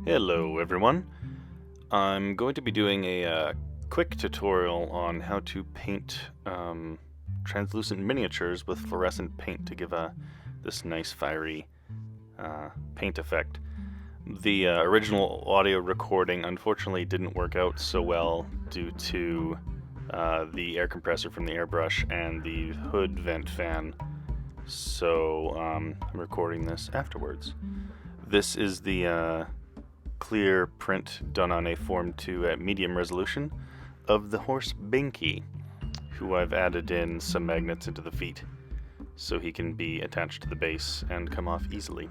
Hello everyone. I'm going to be doing a quick tutorial on how to paint translucent miniatures with fluorescent paint to give this nice fiery paint effect. The original audio recording unfortunately didn't work out so well due to the air compressor from the airbrush and the hood vent fan, so I'm recording this afterwards. This is the clear print done on a Form 2 at medium resolution of the horse Binky, who I've added in some magnets into the feet so he can be attached to the base and come off easily.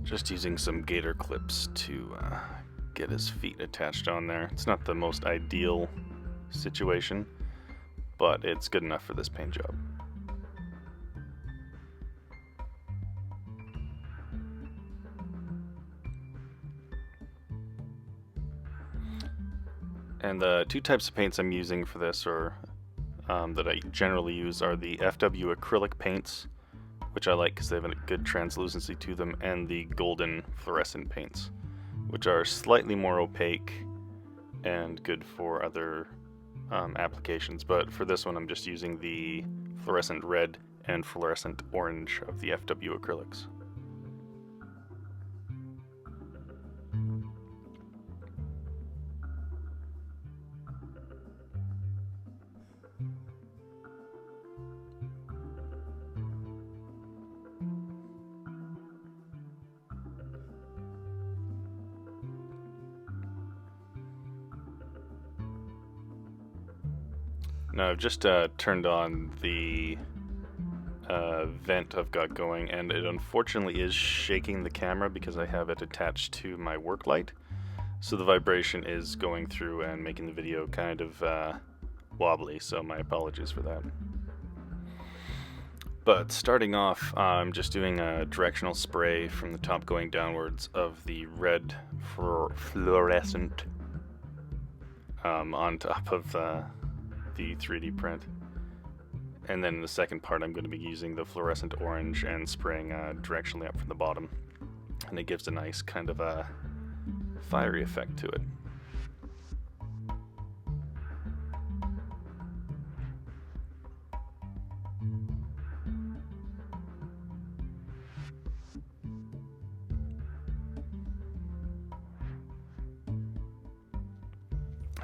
Just using some gator clips to get his feet attached on there. It's not the most ideal situation, but it's good enough for this paint job. And the two types of paints I'm using for this, or that I generally use, are the FW acrylic paints, which I like because they have a good translucency to them, and the golden fluorescent paints, which are slightly more opaque and good for other applications. But for this one I'm just using the fluorescent red and fluorescent orange of the FW acrylics. Now I've just turned on the vent I've got going, and it unfortunately is shaking the camera because I have it attached to my work light. So the vibration is going through and making the video kind of wobbly, so my apologies for that. But starting off, I'm just doing a directional spray from the top going downwards of the red fluorescent on top of the 3D print. And then in the second part I'm going to be using the fluorescent orange and spraying directionally up from the bottom. And it gives a nice kind of a fiery effect to it.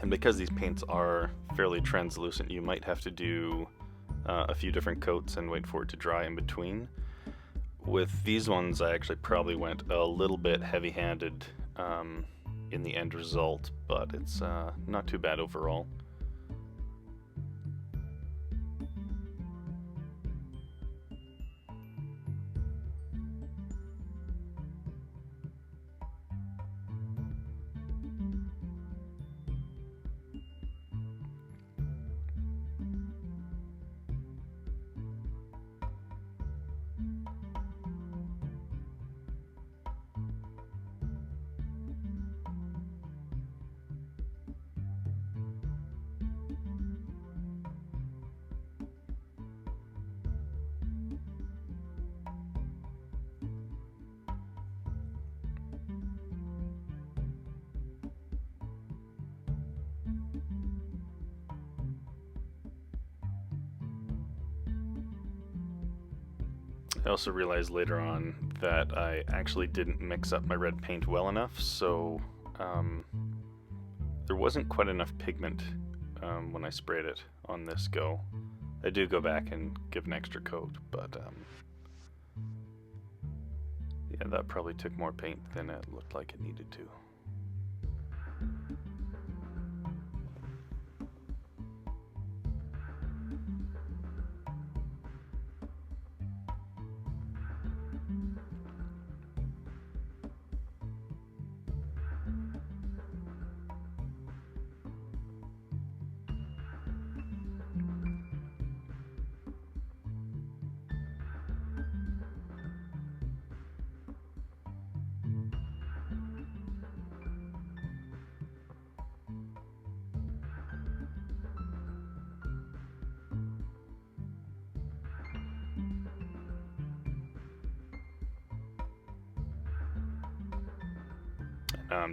And because these paints are fairly translucent, you might have to do a few different coats and wait for it to dry in between. With these ones I actually probably went a little bit heavy-handed in the end result, but it's not too bad overall. I also realized later on that I actually didn't mix up my red paint well enough, so there wasn't quite enough pigment when I sprayed it on this go. I do go back and give an extra coat, but yeah, that probably took more paint than it looked like it needed to.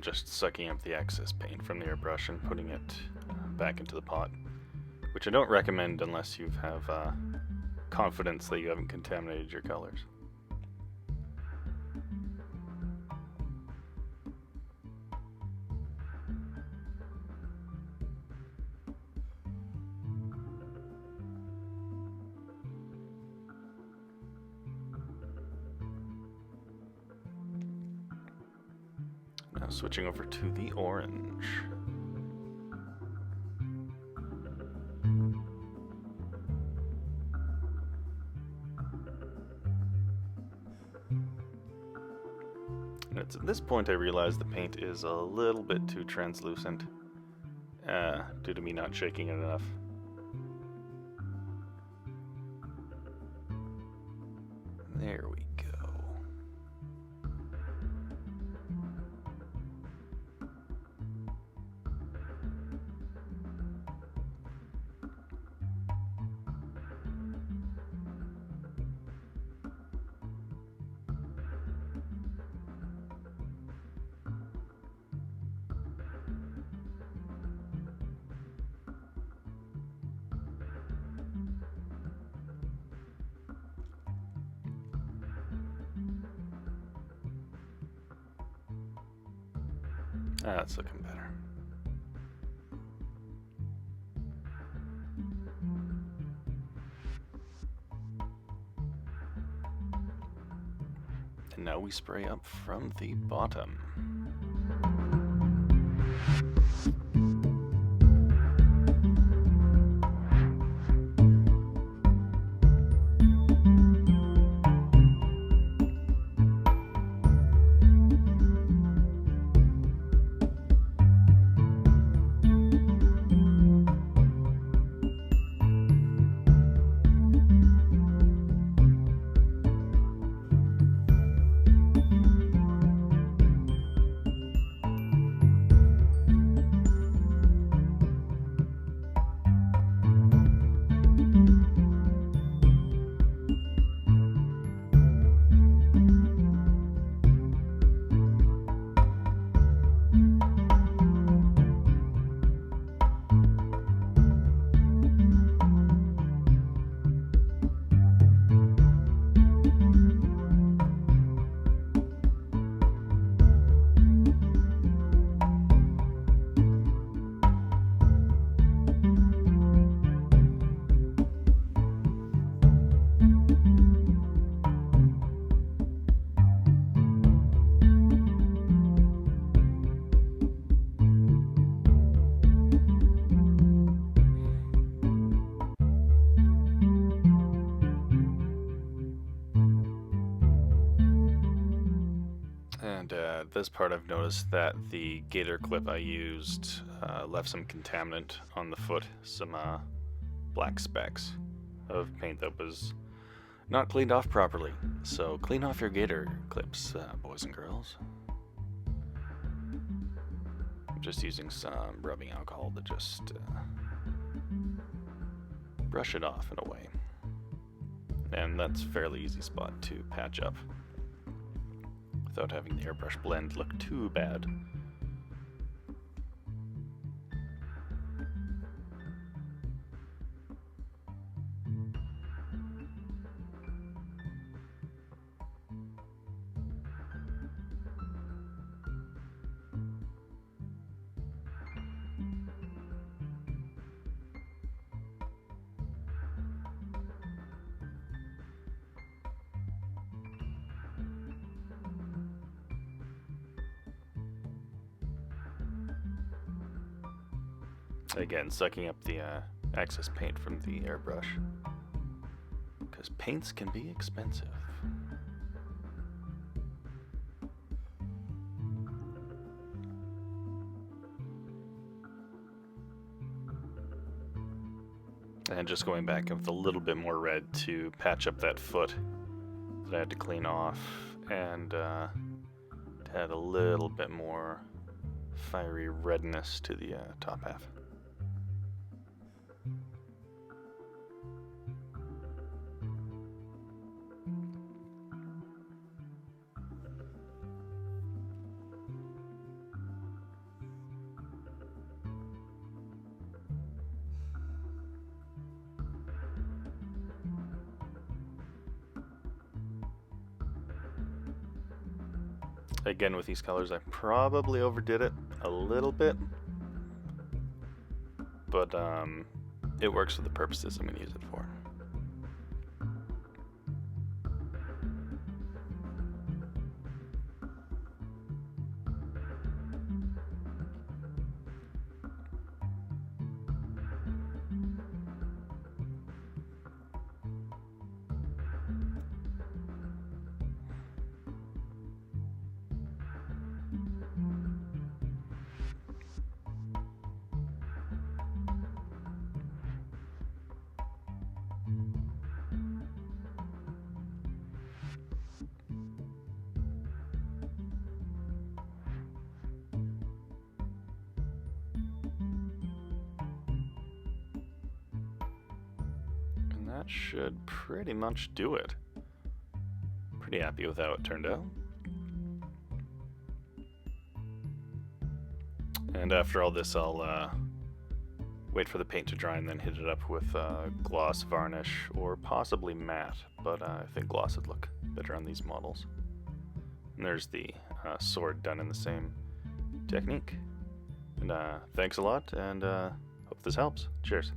just sucking up the excess paint from the airbrush and putting it back into the pot, which I don't recommend unless you have confidence that you haven't contaminated your colors. Now switching over to the orange. And it's at this point I realize the paint is a little bit too translucent due to me not shaking it enough. There we go. That's looking better. And now we spray up from the bottom. This part I've noticed that the gator clip I used left some contaminant on the foot, some black specks of paint that was not cleaned off properly. So clean off your gator clips, boys and girls. I'm just using some rubbing alcohol to just brush it off in a way. And that's a fairly easy spot to patch up without having the airbrush blend look too bad. Again, sucking up the excess paint from the airbrush, because paints can be expensive. And just going back with a little bit more red to patch up that foot that I had to clean off, and to add a little bit more fiery redness to the top half. Again, with these colors, I probably overdid it a little bit, but it works for the purposes I'm going to use it for. That should pretty much do it. Pretty happy with how it turned out. And after all this, I'll wait for the paint to dry and then hit it up with gloss, varnish, or possibly matte, but I think gloss would look better on these models. And there's the sword done in the same technique. And thanks a lot, and hope this helps. Cheers.